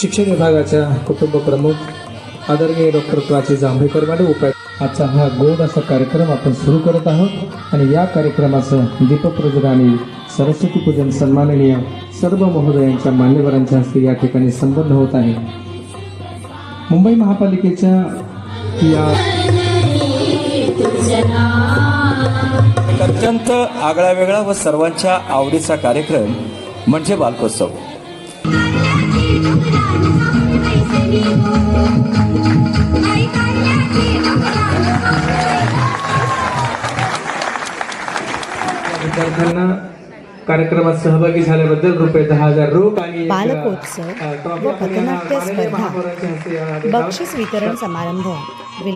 शिक्षण विभागाच्या कुटुंब प्रमुख आदरणीय डॉक्टर प्राची जांभेकर मॅडम उपायुक्त, आजचा हा गोड असा कार्यक्रम आपण सुरू करत आहोत आणि या कार्यक्रमाचं दीपप्रज्वलन आणि सरस्वती पूजन सन्माननीय सर्व महोदयांच्या मान्यवरांच्या हस्ते या ठिकाणी संपन्न होत आहे. मुंबई महापालिकेच्या या अत्यंत आगळा वेगळा व सर्वांच्या आवडीचा कार्यक्रम म्हणजे बालकोत्सव. विद्यार्थ्यांना कार्यक्रमात सहभागी झाल्याबद्दल ₹10,000 रोख आणि बालकोत्सव व पथनाट्य स्पर्धा, बक्षीस वितरण समारंभ.